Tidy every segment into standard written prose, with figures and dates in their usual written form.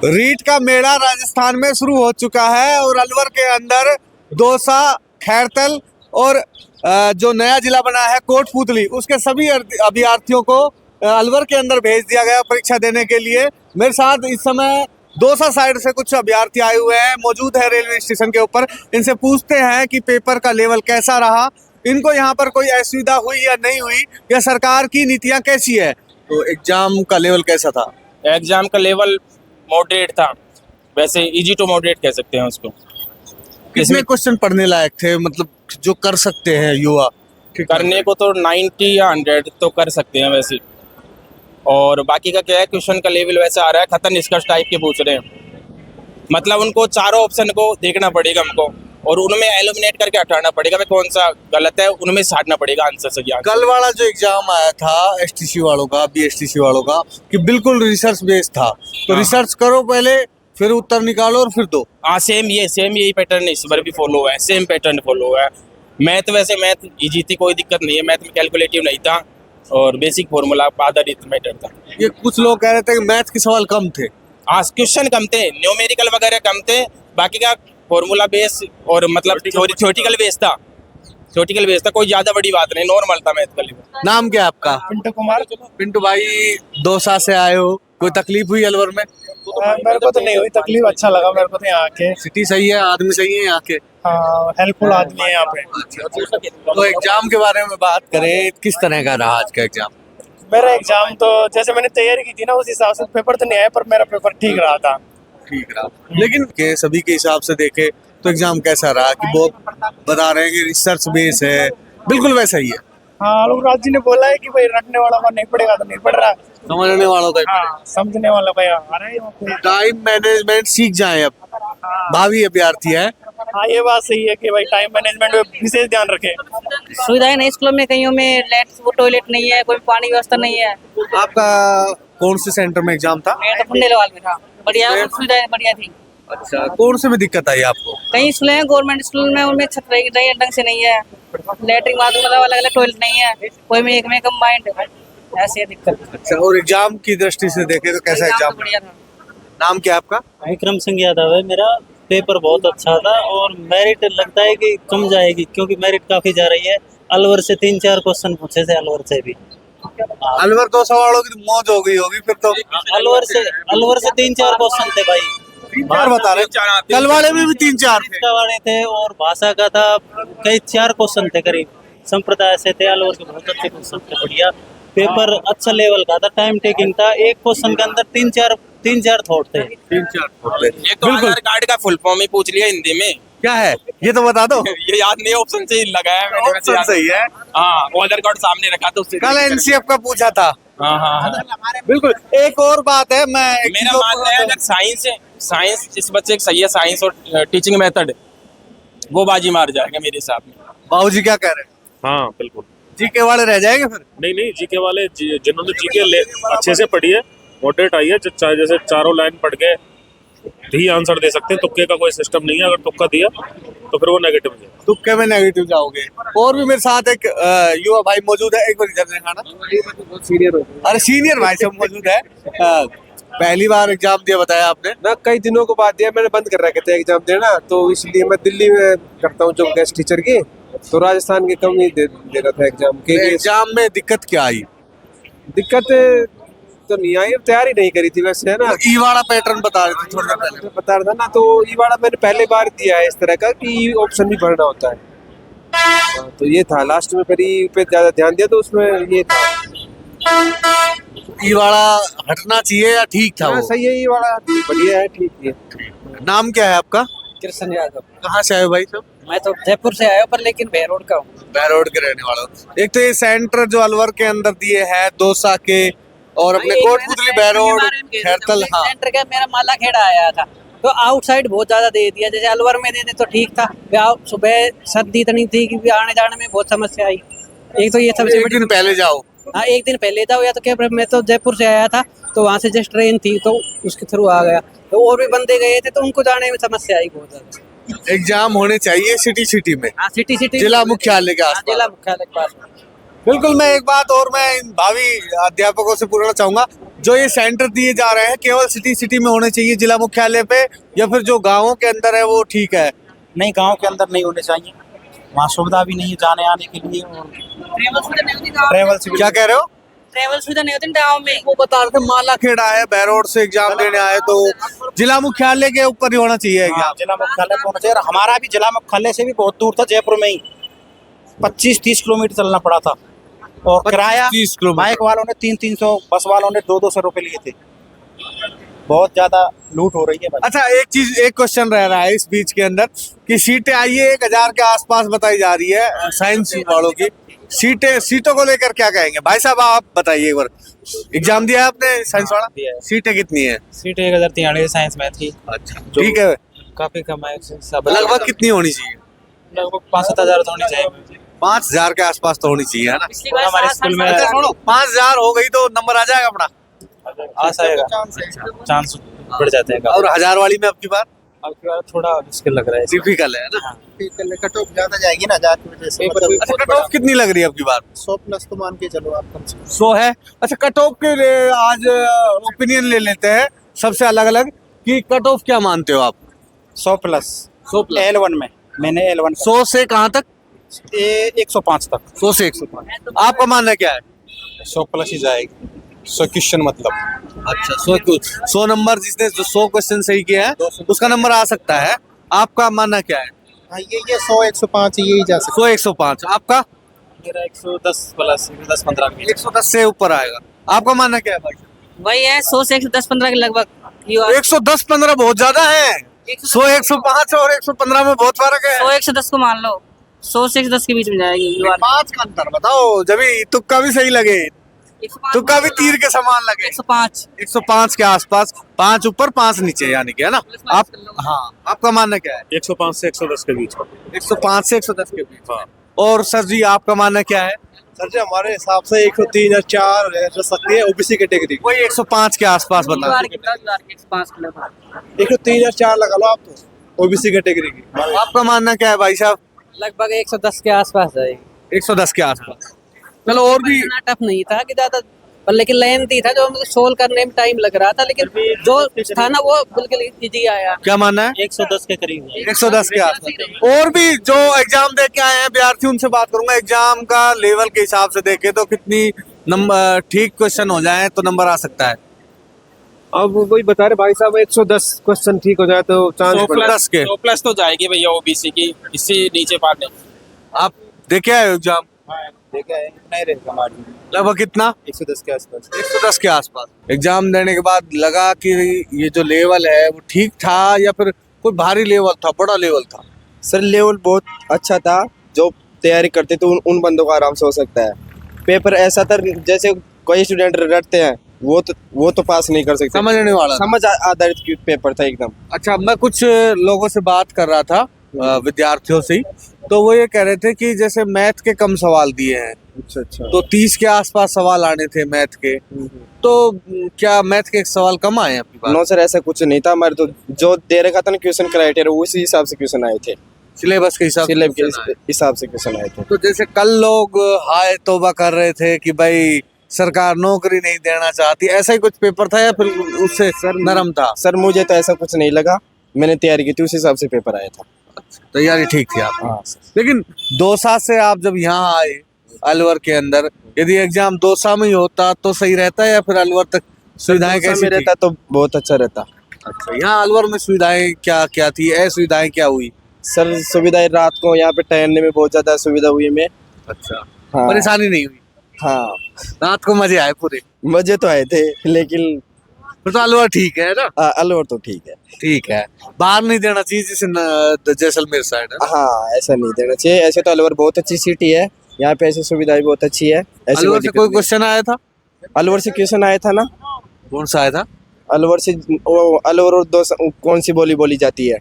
रीट का मेला राजस्थान में शुरू हो चुका है और अलवर के अंदर दौसा, खैरतल और जो नया जिला बना है कोटपूतली, उसके सभी अभ्यर्थियों को अलवर के अंदर भेज दिया गया परीक्षा देने के लिए। मेरे साथ इस समय दौसा साइड से कुछ अभ्यर्थी आए हुए हैं, मौजूद है रेलवे स्टेशन के ऊपर। इनसे पूछते हैं कि पेपर का लेवल कैसा रहा, इनको यहाँ पर कोई असुविधा हुई या नहीं हुई, या सरकार की नीतियाँ कैसी है। तो एग्जाम का लेवल कैसा था? एग्जाम का लेवल मॉडरेट था, वैसे इजी टू मॉडरेट कह सकते हैं उसको। कितने क्वेश्चन पढ़ने लायक थे, मतलब जो कर सकते हैं युवा? करने को तो 90 या 100 तो कर सकते हैं वैसे, और बाकी का क्या है, क्वेश्चन का लेवल वैसे आ रहा है खतर निष्कर्ष टाइप के पूछ रहे हैं। मतलब उनको चारों ऑप्शन को देखना पड़ेगा हमको, और उनमें एलिमिनेट करके हटाना पड़ेगा, भाई कौन सा गलत है, उनमें से हटना पड़ेगा आंसर से। कल वाला जो एग्जाम आया था एसटीसी वालों का, बीएसटीसी वालों का, कि बिल्कुल रिसर्च बेस्ड था, तो रिसर्च करो पहले, फिर उत्तर निकालो और फिर दो। हाँ, सेम यही पैटर्न इस बार भी फॉलो हुआ है, सेम पैटर्न फॉलो हुआ है। मैथ इजी थी, कोई दिक्कत नहीं है, मैथ में कैलकुलेटिव नहीं था और बेसिक फॉर्मूला आधारित मैटर था। ये कुछ लोग कह रहे थे कि मैथ के सवाल कम थे। हाँ, क्वेश्चन कम थे, न्यूमेरिकल वगैरह कम थे, बाकी का फॉर्मूला बेस और मतलब थ्योरेटिकल बेस था, कोई ज्यादा बड़ी बात नहीं, नॉर्मल था मैथ का लेवल। नाम क्या है आपका? पिंटू कुमार। पिंटू भाई, दौसा से आए हो, कोई तकलीफ हुई अलवर में? मेरे को तो नहीं हुई तकलीफ, अच्छा लगा मेरे को तो यहाँ आके। सिटी सही है, आदमी सही है यहाँ के? हाँ, हेल्पफुल आदमी है यहाँ पे। तो एग्जाम के बारे में बात करें, किस तरह का रहा आज का एग्जाम? मेरा एग्जाम तो जैसे मैंने तैयारी की थी ना, उस हिसाब से पेपर तो नहीं आया, पर मेरा पेपर ठीक रहा था। ठीक रहा, लेकिन के सभी के हिसाब से देखे तो एग्जाम कैसा रहा? कि बहुत बता रहे हैं कि रिसर्च बेस है, बिल्कुल वैसा ही है। हाँ, लोग जी ने बोला है कि भाई रटने वालों का नहीं पड़ेगा तो नहीं पड़ रहा, समझने वालों का हाँ, समझने वालों का आ रहा है। टाइम मैनेजमेंट सीख जाए अब भावी अभ्यर्थी है। हाँ, ये बात सही है कि भाई टाइम मैनेजमेंट पे विशेष ध्यान रखें। सुविधाएं नहीं स्कूलों में, कईयों में टॉयलेट नहीं है, कोई पानी व्यवस्था नहीं है। आपका कौन से सेंटर में एग्जाम था? मेरा तो पुंडेलवाल में था, बढ़िया सुविधाएं बढ़िया थी। अच्छा, कौन से में दिक्कत आई आपको? कई स्कूल हैं गवर्नमेंट स्कूल में, उनमें छत रही ढंग से नहीं है, लेटरिन बाथरूम मतलब अलग अलग टॉयलेट नहीं है, कोई में एक में कंबाइंड, ऐसी है दिक्कत। अच्छा, और एग्जाम की दृष्टि से देखे तो कैसा एग्जाम? बढ़िया था। नाम क्या है आपका? विक्रम सिंह यादव है मेरा। पेपर बहुत अच्छा था और मेरिट लगता है कि कम जाएगी, क्योंकि मेरिट काफी जा रही है। अलवर से 3-4 क्वेश्चन पूछे थे, अलवर से भी। अलवर 200 वालों की तो मौज हो गई होगी फिर तो। अलवर से 3-4 क्वेश्चन थे भाई, 3-4 बता रहे, कल वाले में भी 3-4 थे। वाले थे और भाषा का था, कई 4 क्वेश्चन थे करीब, संप्रदाय से थे। अलवर के बहुत अच्छे क्वेश्चन थे, बढ़िया पेपर, अच्छा लेवल का था, टाइम टेकिंग था। एक क्वेश्चन के अंदर 3-4 थॉट थे। 3-4 थे। ये तो आधार कार्ड का फुल फॉर्म ही पूछ लिया हिंदी में, क्या है ये तो बता दो। ये याद नहीं, ऑप्शन से ही लगाया मैंने, वैसे ऑप्शन याद सही है। हाँ, वो आधार कार्ड सामने रखा था उससे। कल एनसीएफ का पूछा था। हाँ, बिल्कुल। एक और बात है, मैं मेरा मानना है अगर साइंस इस बच्चे की सही है, साइंस और टीचिंग मेथड, वो बाजी मार जाएगा मेरे हिसाब में। बाबूजी क्या कह रहे हैं? हाँ बिल्कुल। जीके वाले रह जाएंगे फिर? नहीं, जीके वाले जिन्होंने जीके अच्छे से पढ़ी है, मॉडरेट आई है, जैसे चारों लाइन पढ़ के भी आंसर दे सकते हैं। तुक्के का कोई सिस्टम नहीं है, अगर तुक्का दिया तो फिर वो नेगेटिव है। तुक्के में नेगेटिव जाओगे। और भी मेरे साथ एक युवा भाई मौजूद है, एक बार इधर दिखाना। अरे सीनियर भाई सब मौजूद है। पहली बार एग्जाम दिया बताया आपने ना? कई दिनों को बाद दिया, मैंने बंद कर रखे थे एग्जाम देना, तो इसलिए मैं दिल्ली में करता हूँ जो गेस्ट टीचर की, तो राजस्थान के कम ही दे रहा था एग्जाम के। एग्जाम में दिक्कत क्या आई? दिक्कत तो नहीं आई, तैयारी नहीं करी थी वैसे, है ना। ई वाला पैटर्न बता रहे थे थोड़ी देर पहले। बता रहा था ना, तो ई वाला मैंने पहले बार दिया है इस तरह का कि ऑप्शन भी भरना होता है। तो ये था, लास्ट में फिर ई पे ज्यादा ध्यान दिया तो उसमें ये था। ई वाला हटना चाहिए या ठीक था? वो सही है, ई वाला बढ़िया है, ठीक है। नाम क्या है आपका? कृष्ण यादव। कहाँ से आए हो भाई सब? मैं तो जयपुर से आया हूँ, पर लेकिन बहरोड का हूँ। बहरोड के रहने वाला हूँ। एक तो ये सेंटर जो अलवर के अंदर दिए हैं, दौसा के और अपने कोटपुतली, बहरोड, खैरतल। हाँ, सेंटर का मेरा माला खेड़ा आया था, तो आउटसाइड बहुत ज्यादा दे दिया। जैसे अलवर में देते तो ठीक था, सुबह सर्दी इतनी थी कि आने जाने में बहुत समस्या आई। एक तो ये सबसे एक दिन पहले जाओ। हाँ, एक दिन पहले जाओ, या तो क्या, मैं तो जयपुर से आया था, तो वहाँ से जस्ट ट्रेन थी तो उसके थ्रू आ गया। तो और भी बंदे गए थे, तो उनको जाने में समस्या आई बहुत ज्यादा। एग्जाम होने चाहिए सिटी में। हाँ, सिटी जिला मुख्यालय के आसपास। जिला मुख्यालय के पास। बिल्कुल। मैं एक बात और मैं इन भावी अध्यापकों से पूछना चाहूंगा, जो ये सेंटर दिए जा रहे हैं केवल सिटी में होने चाहिए जिला मुख्यालय पे, या फिर जो गाँवों के अंदर है वो ठीक है? नहीं, गांव के अंदर नहीं होने चाहिए, वहाँ सुविधा भी नहीं है जाने आने के लिए, और ट्रेवल से क्या कह रहे हो? ट्रेवल सुविधा नहीं होती गाँव में। वो बता रहे थे मालाखेड़ा है, बहरोड से एग्जाम देने आए तो जिला मुख्यालय के ऊपर ही होना चाहिए एग्जाम। जिला मुख्यालय पे होना चाहिए। और हमारा भी जिला मुख्यालय से भी बहुत दूर था, जयपुर में ही 25-30 किलोमीटर चलना पड़ा था, और किराया 30 किलोमीटर। बाइक वालों ने 300-300, बस वालों ने 200-200 रुपए लिए थे। बहुत ज्यादा लूट हो रही है भाई। अच्छा, एक क्वेश्चन रह रहा है इस बीच के अंदर कि सीटें आई है 1000 के आसपास बताई जा रही है साइंस वालों की। सीटों को लेकर क्या कहेंगे भाई साहब, आप बताइए एक बार। एग्जाम दिया है आपने साइंस वाला? दिया है। सीटें कितनी है? सीट 1043 साइंस मैथ की। अच्छा, ठीक है। काफी कम है, सब लगभग कितनी होनी चाहिए? लगभग 5-7 हजार तो होनी चाहिए। 5000 के आसपास तो होनी चाहिए, है ना? हमारे स्कूल में अच्छा छोड़ो, 5000 हो गई तो नंबर आ जाएगा अपना। आ जाएगा, चांस बढ़ जाते हैं। और 1000 वाली में आपकी बात आपकी बार थोड़ा मुश्किल लग रहा है। डिफिकल्ट है ना? कट ऑफ ज्यादा जाएगी ना, 1000 की वजह से। अच्छा, कट ऑफ कितनी लग रही है आपकी बात? 100 प्लस तो मान के चलो आप कम से कम। 100 है। अच्छा, कट ऑफ के आज ओपिनियन ले लेते हैं सबसे अलग अलग कि कट ऑफ क्या मानते हो आप? 100 प्लस। 100 प्लस। L1 में मैंने L1 100 से कहाँ तक? 105 तक। 100 से 105। आपका मानना क्या है? 100 प्लस ही जाएगी, 100 क्वेश्चन मतलब। अच्छा, 100 नंबर जिसने जो 100 क्वेश्चन सही किया है उसका नंबर आ सकता है। आपका मानना क्या है? हाँ, ये 100-105 यही जा सकता 100-105। आपका? मेरा 110 प्लस 110-15 की। 110 से ऊपर आएगा। आपका मानना क्या है भाई? वही है 100 से 110-15 के लगभग। 110-15 बहुत ज्यादा है। 100-105 और 115 में बहुत फर्क है। 100-110 को मान लो, 100 से 110 के बीच में जाएगी। 5 का अंतर बताओ, जब तुक्का भी सही लगे, तुक्का भी तीर के समान लगे। 105। 105 के आसपास, 5 ऊपर 5 नीचे यानी कि, है ना? आप, हाँ, आपका मानना क्या है? 105 से 110 के बीच। 105 से 110 के बीच। हाँ। और सर जी, आपका मानना क्या है? सर जी हमारे हिसाब से 103 या 4 रह सकती है ओबीसी कैटेगरी। वही 105 के आसपास बता। 105 के लगभग। 103 या 4 लगा लो आप तो ओबीसी कैटेगरी की। आपका मानना क्या है भाई साहब? लगभग 110 के आसपास जाएगी। 110 के आसपास। चलो, और भी इतना टफ नहीं था कि ज्यादा, पर लेकिन लेंथी था, जो मतलब सोल्व करने में टाइम लग रहा था, लेकिन जो था ना वो बिल्कुल इजी आया। क्या मानना है? 110 के करीब है। 110 के आसपास। और भी जो एग्जाम दे के आए हैं विद्यार्थी, उनसे बात करूंगा। एग्जाम का लेवल के हिसाब से देखे तो कितनी नंबर ठीक क्वेश्चन हो जाए तो नंबर आ सकता है? अब वही बता रहे भाई साहब, 110 क्वेश्चन ठीक हो जाए तो चांस 110 के। 100 प्लस तो जाएगी भैया ओबीसी की, इससे नीचे पार्ट है। आप देखे आए एग्जाम? देखा है, इतना ही रहेगा हमारी। लगभग कितना? 110 के आसपास। 110 के आसपास। एग्जाम देने के बाद लगा कि ये जो लेवल है वो ठीक था, या फिर कोई भारी लेवल था, बड़ा लेवल था? सर लेवल बहुत अच्छा था, जो तैयारी करते थे उन बंदों को आराम से हो सकता है। पेपर ऐसा था जैसे कोई स्टूडेंट रटते हैं वो तो पास नहीं कर सकते। समझने वाला, समझ आधारित पेपर था एकदम। अच्छा, मैं कुछ लोगों से बात कर रहा था, विद्यार्थियों से ही, तो वो ये कह रहे थे कि जैसे मैथ के कम सवाल दिए हैं, अच्छा तो 30 के आसपास सवाल आने थे मैथ के, तो क्या मैथ के सवाल कम आए आपकी बात? नो सर, ऐसा कुछ नहीं था। हमारे तो जो दे रखा था ना क्वेश्चन क्राइटेरिया, उसी हिसाब से क्वेश्चन आए थे, सिलेबस के हिसाब से क्वेश्चन आए थे। तो जैसे कल लोग हाय तौबा कर रहे थे कि भाई सरकार नौकरी नहीं देना चाहती, ऐसा ही कुछ पेपर था या फिर उससे नरम था? सर मुझे तो ऐसा कुछ नहीं लगा, मैंने तैयारी की थी उस हिसाब से पेपर आया था। तैयारी ठीक थी आप? हाँ। लेकिन दौसा से आप जब यहाँ आए अलवर के अंदर, यदि एग्जाम दौसा में ही होता तो सही रहता है, या फिर अलवर तक सुविधाएं कैसी रहता तो बहुत अच्छा रहता। अच्छा, यहाँ अलवर में सुविधाएं क्या क्या थी, सुविधाएं क्या हुई? सर सुविधाएं रात को यहाँ पे टहलने में बहुत ज्यादा सुविधा हुई हमें। अच्छा, हाँ। परेशानी नहीं हुई? हाँ, रात को मजे आए पूरे? मजे तो आए थे, लेकिन फिर तो अलवर ठीक है ना? अलवर तो ठीक है। ठीक है, बाहर नहीं देना चाहिए जैसे जैसलमेर साइड है। हाँ, ऐसा नहीं देना चाहिए। ऐसे तो अलवर बहुत अच्छी सिटी है, यहाँ पे ऐसी सुविधाएं बहुत अच्छी है। अलवर से कोई क्वेश्चन आया था? अलवर से क्वेश्चन आया था ना। कौन सा आया था? अलवर से अलवर और दो कौन सी बोली बोली जाती है?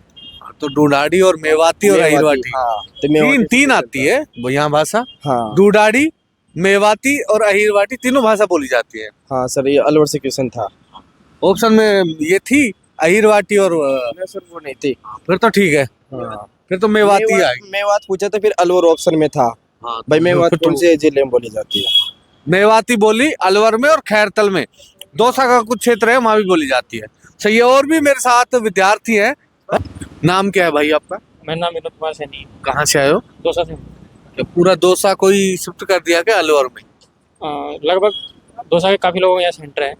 तो डूडाड़ी और मेवाती और अहिरवाटी। हाँ, तो तीन आती है यहाँ भाषा। हाँ, डूडाड़ी, मेवाती और अहिरवाटी तीनों भाषा बोली जाती है। हाँ सर, ये अलवर से क्वेश्चन था। ऑप्शन में ये थी अहिरवाटी और सर वो नहीं थी। फिर तो ठीक है। हाँ, फिर तो मेवाती आएगी। मेवात पूछा तो फिर अलवर ऑप्शन में था। हाँ, भाई मेवात तो कौन से जिले में बोली जाती है? मेवाती बोली अलवर में और खैरतल में, दौसा का कुछ क्षेत्र है वहाँ भी बोली जाती है। सही है। और भी मेरे साथ विद्यार्थी हैं। नाम क्या है भाई आपका? मेरा नाम विनोद कुमार सैनी, कहाँ से आए हो? दौसा से। पूरा दौसा कोई शिफ्ट कर दिया क्या अलवर में? लगभग दौसा के काफ़ी लोगों का यहाँ सेंटर है।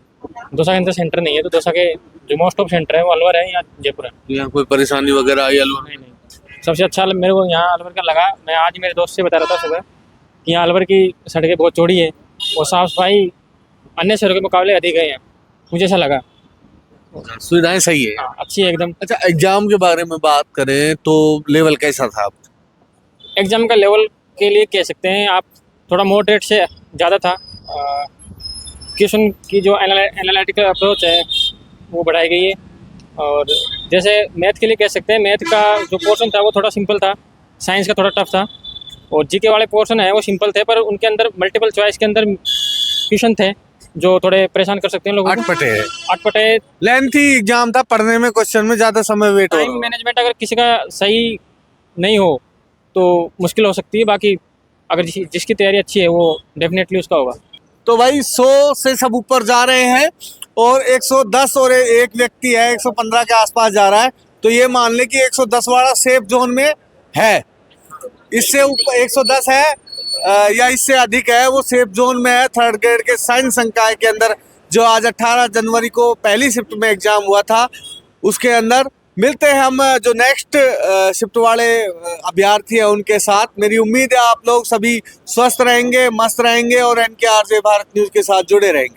दौसा के अंदर सेंटर नहीं है, तो दौसा के जो मोस्ट ऑफ सेंटर है वो अलवर है या जयपुर है। यहाँ कोई परेशानी वगैरह आई अलवर में? नहीं, सबसे अच्छा मेरे को यहाँ अलवर का लगा। मैं आज मेरे दोस्त से बता रहा था सुबह कि यहाँ अलवर की सड़कें बहुत चौड़ी है और साफ़ सफाई अन्य शहरों के मुकाबले अधिक है यहाँ, मुझे ऐसा लगा। सुविधाएं सही है? हाँ, अच्छी है एकदम। अच्छा, एग्जाम के बारे में बात करें तो लेवल कैसा था? एग्जाम का लेवल के लिए कह सकते हैं आप थोड़ा मॉडरेट से ज़्यादा था। क्वेश्चन की जो एनालिटिकल अप्रोच है वो बढ़ाई गई है। और जैसे मैथ के लिए कह सकते हैं, मैथ का जो पोर्शन था वो थोड़ा सिंपल था, साइंस का थोड़ा टफ था, और जीके वाले पोर्शन है वो सिंपल थे, पर उनके अंदर मल्टीपल चॉइस के अंदर क्वेश्चन थे जो थोड़े परेशान कर सकते हैं लोगों को। अटपटे लेंथी एग्जाम था, पढ़ने में क्वेश्चन में ज़्यादा समय वेट हो। टाइम मैनेजमेंट अगर किसी का सही नहीं हो तो मुश्किल हो सकती है। बाकी अगर जिसकी तैयारी अच्छी है वो डेफिनेटली उसका होगा। तो भाई 100 से सब ऊपर जा रहे हैं और 110 और एक व्यक्ति है 115 के आसपास जा रहा है, तो ये मान ले कि 110 वाला सेफ जोन में है। इससे ऊपर 110 है या इससे अधिक है वो सेफ जोन में है। थर्ड ग्रेड के साइंस संकाय के अंदर जो आज 18 जनवरी को पहली शिफ्ट में एग्जाम हुआ था उसके अंदर। मिलते हैं हम जो नेक्स्ट शिफ्ट वाले अभ्यर्थी हैं उनके साथ। मेरी उम्मीद है आप लोग सभी स्वस्थ रहेंगे, मस्त रहेंगे और NKRJ भारत न्यूज़ के साथ जुड़े रहेंगे।